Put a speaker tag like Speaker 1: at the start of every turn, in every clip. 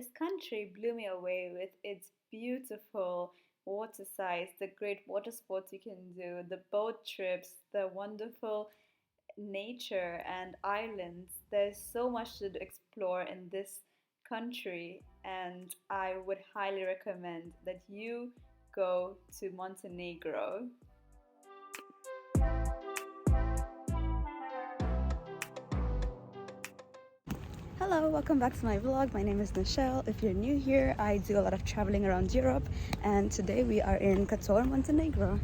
Speaker 1: this country blew me away with its beautiful water sites, the great water sports you can do, the boat trips, the wonderful nature and islands. There's so much to explore in this country, and I would highly recommend that you go to Montenegro. Hello, welcome back to my vlog. My name is Nishelle. If you're new here, I do a lot of traveling around Europe, and today we are in Kotor, Montenegro.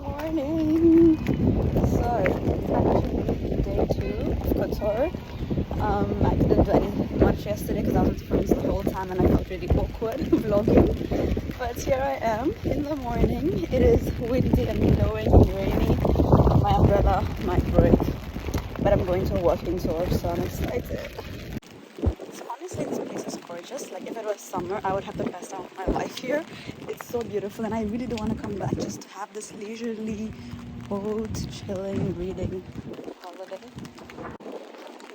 Speaker 1: Morning! So, it's actually day 2 of Kotor. I didn't do any much yesterday because I was with friends the whole time and I felt really awkward vlogging. But here I am in the morning. It is windy and blowing and rainy. My umbrella might break, but I'm going to a walking tour, so I'm excited. So honestly, this place is gorgeous. Like if it was summer, I would have the best time of my life here. It's so beautiful and I really do want to come back just to have this leisurely boat, chilling, reading holiday.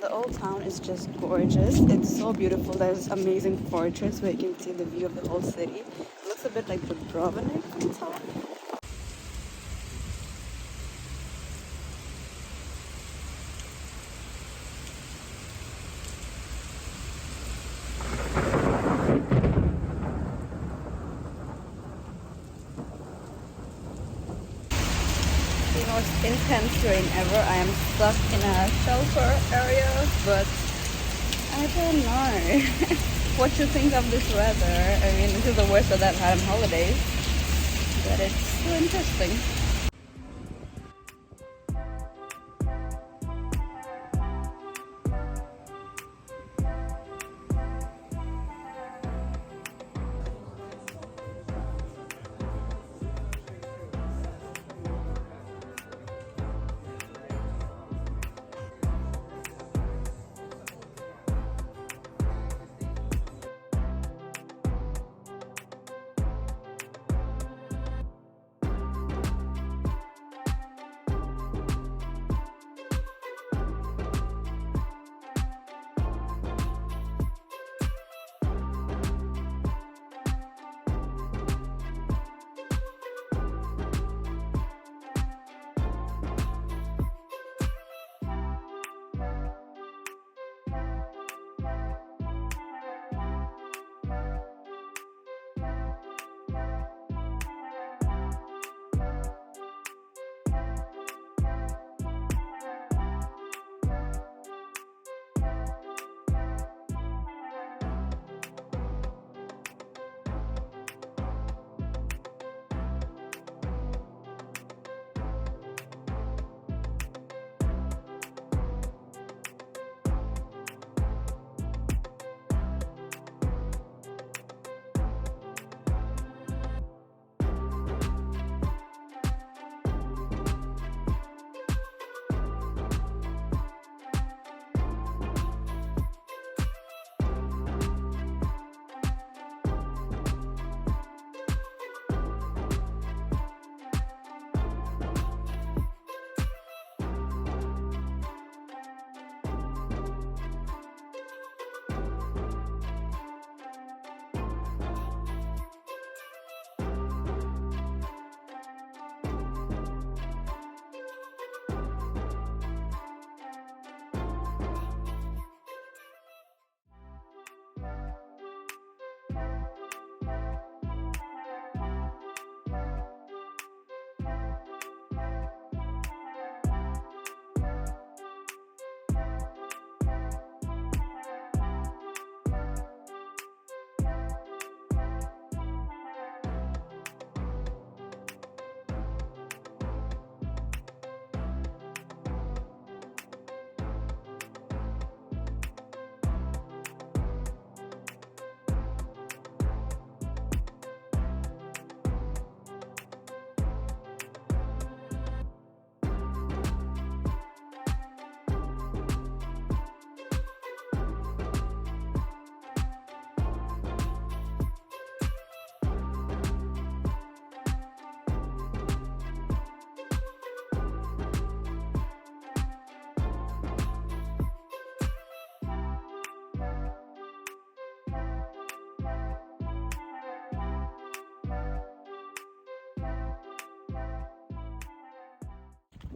Speaker 1: The old town is just gorgeous. It's so beautiful. There's amazing fortress where you can see the view of the whole city. It looks a bit like Dubrovnik on top. Most intense rain ever. I am stuck in a shelter area, but I don't know what to think of this weather. I mean, this is the worst that I've had on holidays, but it's still interesting.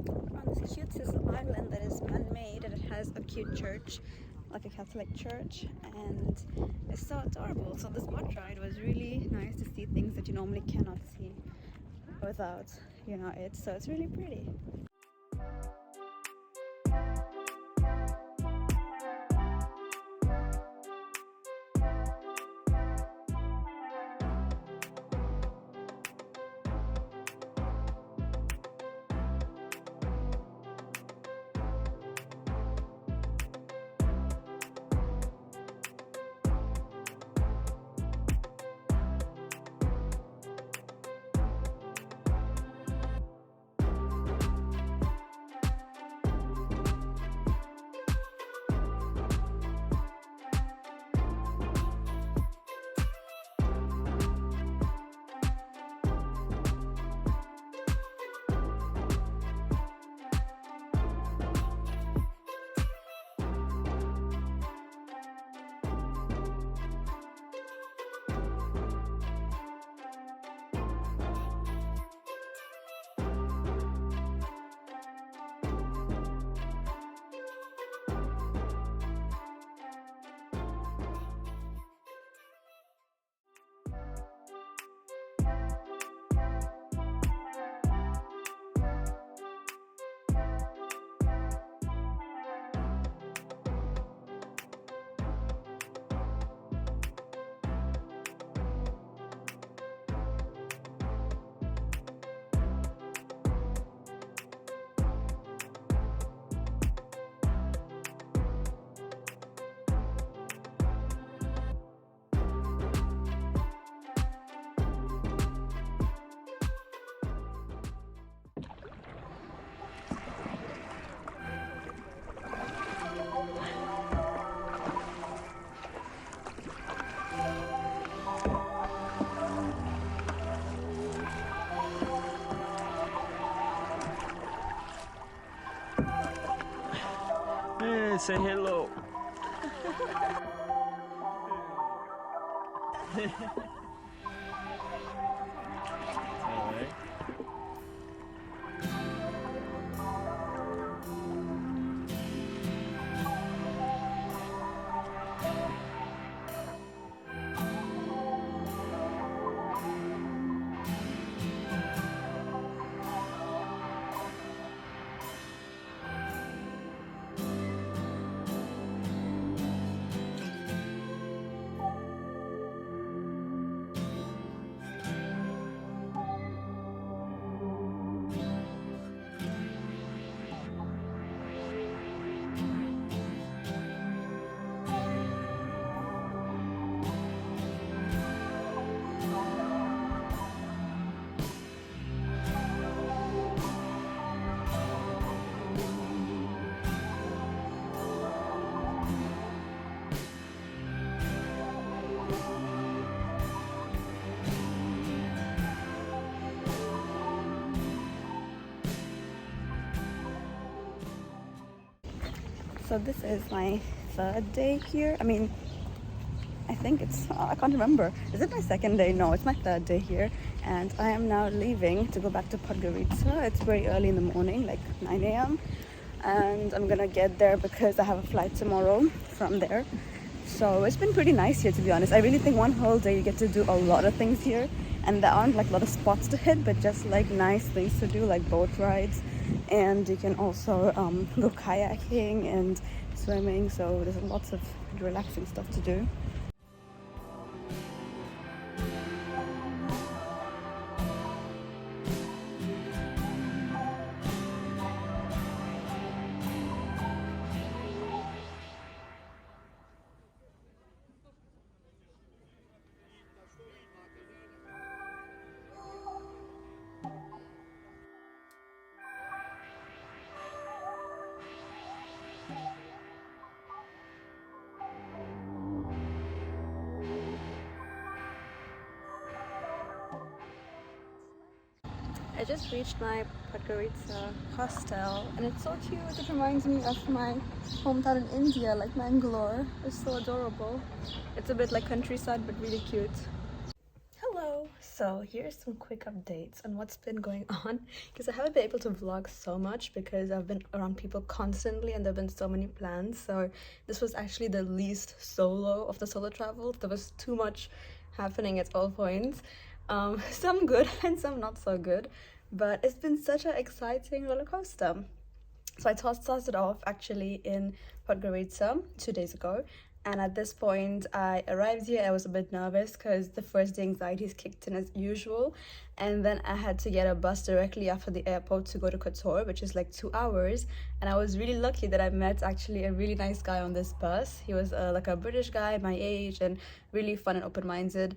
Speaker 1: on this cute little island that is man-made, and it has a cute church, like a Catholic church, and it's so adorable. So this boat ride was really nice to see things that you normally cannot see without, you know, it. So it's really pretty.
Speaker 2: Say hello. Alright.
Speaker 1: So this is my third day here. I mean, I think it's, I can't remember. Is it my second day? No, it's my third day here. And I am now leaving to go back to Podgorica. It's very early in the morning, like 9 a.m. And I'm gonna get there because I have a flight tomorrow from there. So it's been pretty nice here, to be honest. I really think one whole day you get to do a lot of things here. And there aren't like a lot of spots to hit, but just like nice things to do, like boat rides. And you can also go kayaking and swimming. So there's lots of relaxing stuff to do. I just reached my Podgorica hostel and it's so cute. It reminds me of my hometown in India, like Mangalore. It's so adorable. It's a bit like countryside but really cute. Hello! So So here's some quick updates on what's been going on, because I haven't been able to vlog so much because I've been around people constantly and there have been so many plans. So this was actually the least solo of the solo travel. There was too much happening at all points. Some good and some not so good, but it's been such an exciting roller coaster. So I started off actually in Podgorica 2 days ago, and at this point I arrived here. I was a bit nervous because the first day anxieties kicked in as usual, and then I had to get a bus directly after the airport to go to Kotor, which is like 2 hours. And I was really lucky that I met actually a really nice guy on this bus. He was like a British guy my age and really fun and open-minded.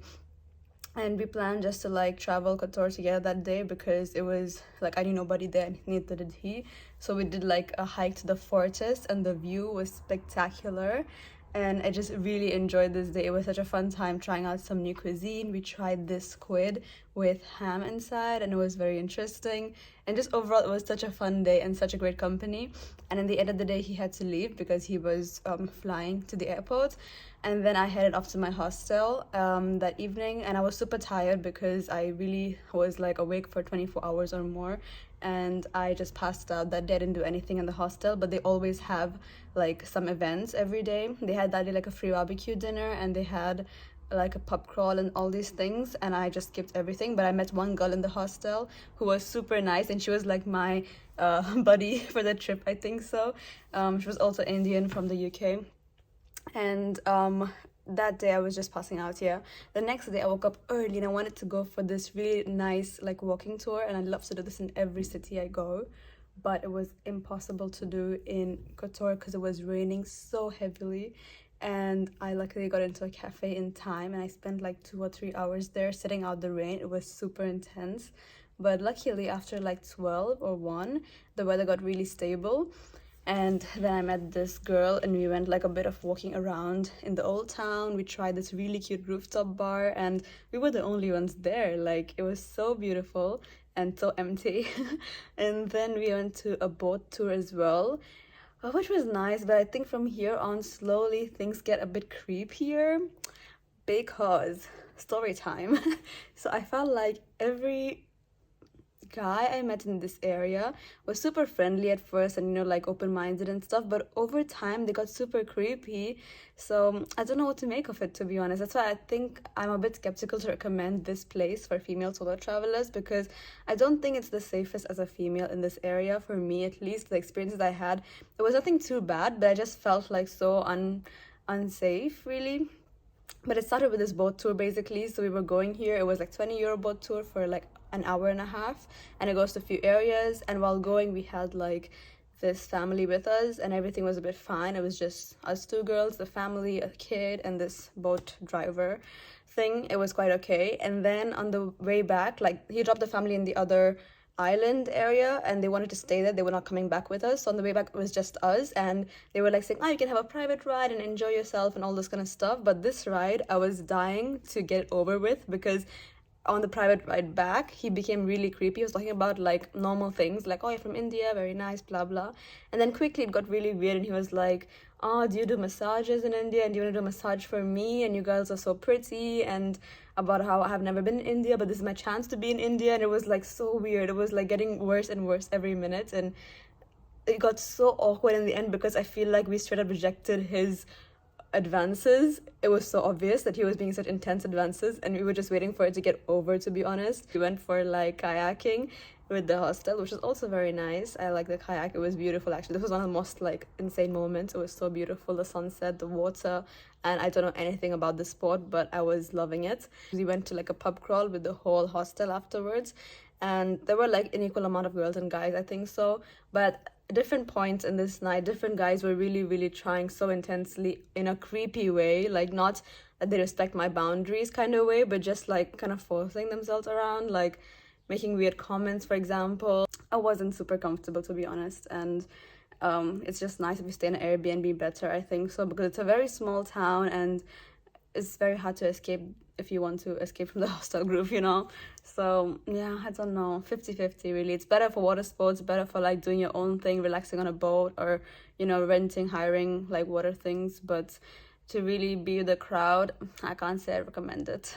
Speaker 1: And we planned just to like travel Kotor together that day because it was like I knew nobody there and neither did he. So we did like a hike to the fortress and the view was spectacular. And I just really enjoyed this day. It was such a fun time trying out some new cuisine. We tried this squid with ham inside and it was very interesting. And just overall, it was such a fun day and such a great company. And in the end of the day, he had to leave because he was flying to the airport. And then I headed off to my hostel that evening, and I was super tired because I really was like awake for 24 hours or more, and I just passed out that day. I didn't do anything in the hostel, but they always have like some events every day. They had that day like a free barbecue dinner, and they had like a pub crawl and all these things, and I just skipped everything. But I met one girl in the hostel who was super nice, and she was like my buddy for the trip, I think so. She was also Indian from the UK. And that day I was just passing out here. The next day I woke up early and I wanted to go for this really nice like walking tour, and I love to do this in every city I go, but it was impossible to do in Kotor because it was raining so heavily. And I luckily got into a cafe in time, and I spent like 2 or 3 hours there sitting out the rain. It was super intense, but luckily after like 12 or 1 the weather got really stable. And then I met this girl and we went like a bit of walking around in the old town. We tried this really cute rooftop bar and we were the only ones there. Like it was so beautiful and so empty. And then we went to a boat tour as well, which was nice. But I think from here on slowly things get a bit creepier because story time. So I felt like every guy I met in this area was super friendly at first and like open-minded and stuff, but over time they got super creepy. So I don't know what to make of it, to be honest. That's why I think I'm a bit skeptical to recommend this place for female solo travelers, because I don't think it's the safest as a female in this area. For me at least, the experiences I had, it was nothing too bad, but I just felt like so unsafe really. But it started with this boat tour basically. So we were going here, it was like €20 boat tour for like an hour and a half, and it goes to a few areas. And while going we had like this family with us and everything was a bit fine. It was just us 2 girls, the family, a kid, and this boat driver thing. It was quite okay. And then on the way back, like he dropped the family in the other island area and they wanted to stay there. They were not coming back with us. So on the way back it was just us, and they were like saying, oh, you can have a private ride and enjoy yourself and all this kind of stuff. But this ride I was dying to get over with, because on the private ride back he became really creepy. He was talking about like normal things like, oh, you're from India, very nice, blah blah, and then quickly it got really weird and he was like, oh, do you do massages in India, and do you want to do a massage for me, and you girls are so pretty, and about how I have never been in India but this is my chance to be in India. And it was like so weird. It was like getting worse and worse every minute, and it got so awkward in the end because I feel like we straight up rejected his advances. It was so obvious that he was being such intense advances, and we were just waiting for it to get over, to be honest. We went for like kayaking with the hostel, which was also very nice. I like the kayak. It was beautiful actually. This was one of the most like insane moments. It was so beautiful, the sunset, the water, and I don't know anything about the sport, but I was loving it. We went to like a pub crawl with the whole hostel afterwards, and there were like an equal amount of girls and guys, I think so. But different points in this night, different guys were really trying so intensely in a creepy way, like not that they respect my boundaries kind of way, but just like kind of forcing themselves around, like making weird comments, for example. I wasn't super comfortable, to be honest. And it's just nice if you stay in an Airbnb better, I think so, because it's a very small town and it's very hard to escape if you want to escape from the hostel group, So yeah, I don't know, 50-50 really. It's better for water sports, better for like doing your own thing, relaxing on a boat, or renting, hiring like water things. But to really be with the crowd, I can't say I recommend it.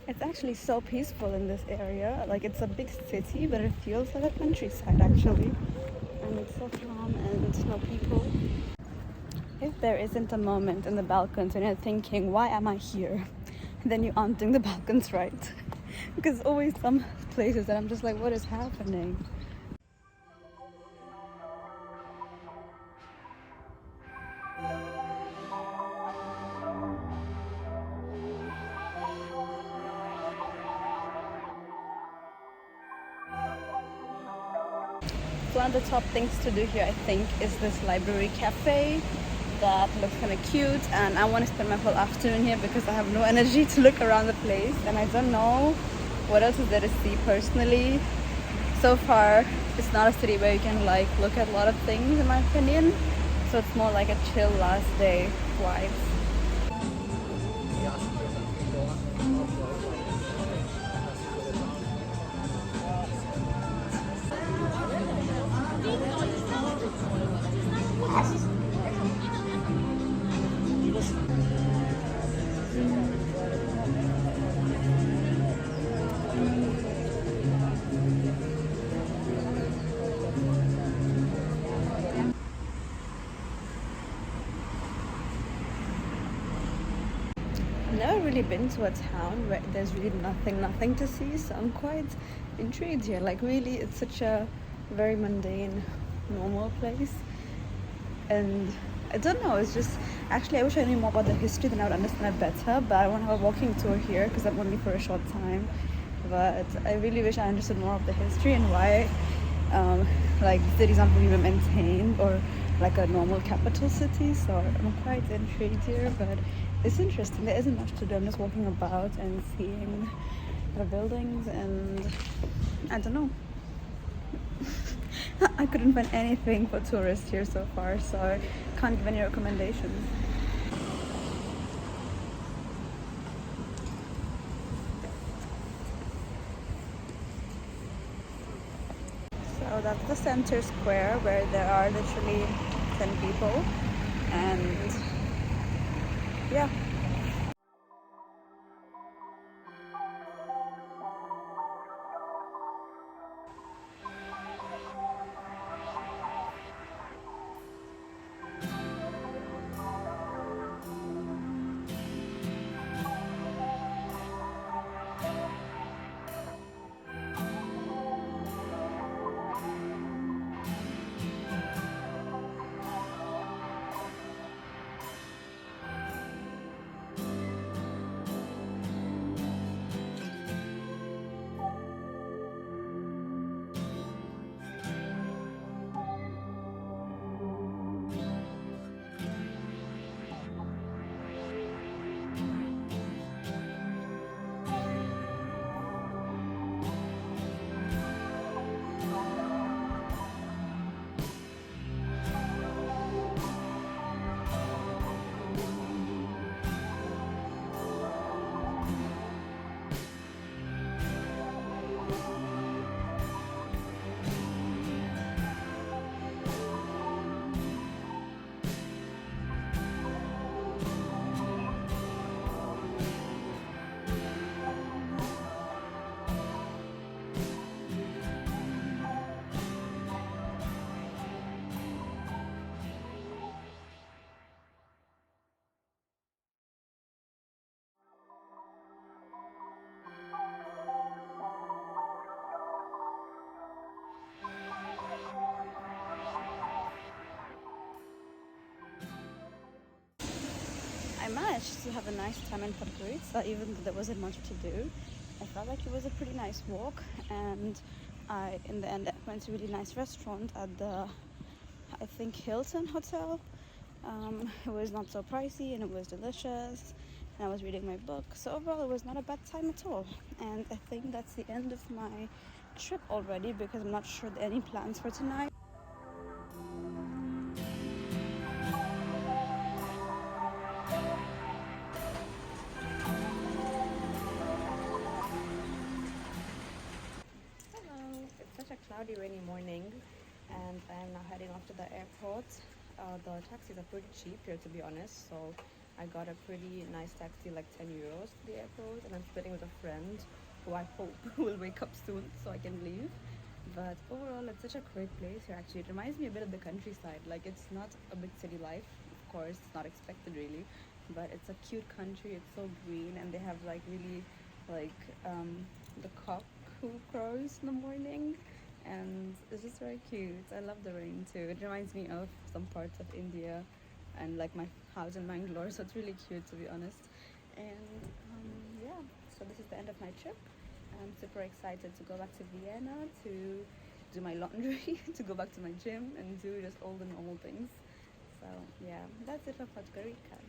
Speaker 1: It's actually so peaceful in this area. Like it's a big city, but it feels like a countryside actually. And it's so calm and no people. If there isn't a moment in the Balkans when you're thinking, why am I here? Then you aren't doing the Balkans right. Because there's always some places that I'm just like, what is happening? So one of the top things to do here, I think, is this library cafe that looks kind of cute, and I want to spend my whole afternoon here because I have no energy to look around the place and I don't know what else is there to see personally. So far it's not a city where you can like look at a lot of things in my opinion, so it's more like a chill last day vibes. I've never really been to a town where there's really nothing to see, so I'm quite intrigued here. Like really, it's such a very mundane, normal place, and I don't know, it's just, actually I wish I knew more about the history, then I would understand it better, but I want to have a walking tour here because I'm only for a short time. But I really wish I understood more of the history and why like cities aren't really maintained or like a normal capital city. So I'm quite intrigued here, but it's interesting. There isn't much to do. I'm just walking about and seeing the buildings, and I don't know. I couldn't find anything for tourists here so far, so I can't give any recommendations. So that's the center square where there are literally 10 people, and yeah. I managed to have a nice time in Podgorica, even though there wasn't much to do. I felt like it was a pretty nice walk, and I, in the end, went to a really nice restaurant at the, I think, Hilton Hotel. It was not so pricey and it was delicious, and I was reading my book. So overall, it was not a bad time at all. And I think that's the end of my trip already because I'm not sure there are any plans for tonight. It's such a cloudy, rainy morning, and I am now heading off to the airport. The taxis are pretty cheap here, to be honest, so
Speaker 3: I got a pretty nice taxi, like 10 euros to the airport, and I'm splitting with a friend who I hope will wake up soon so I can leave. But overall, it's such a great place here. Actually, it reminds me a bit of the countryside. Like, it's not a big city life, of course, it's not expected really, but it's a cute country. It's so green, and they have like really like the cock who crows in the morning, and it's just very cute. I love the rain too. It reminds me of some parts of India and like my house in Mangalore, so it's really cute to be honest. And yeah, so this is the end of my trip. I'm super excited to go back to Vienna to do my laundry, to go back to my gym and do just all the normal things. So yeah, that's it for Podgorica.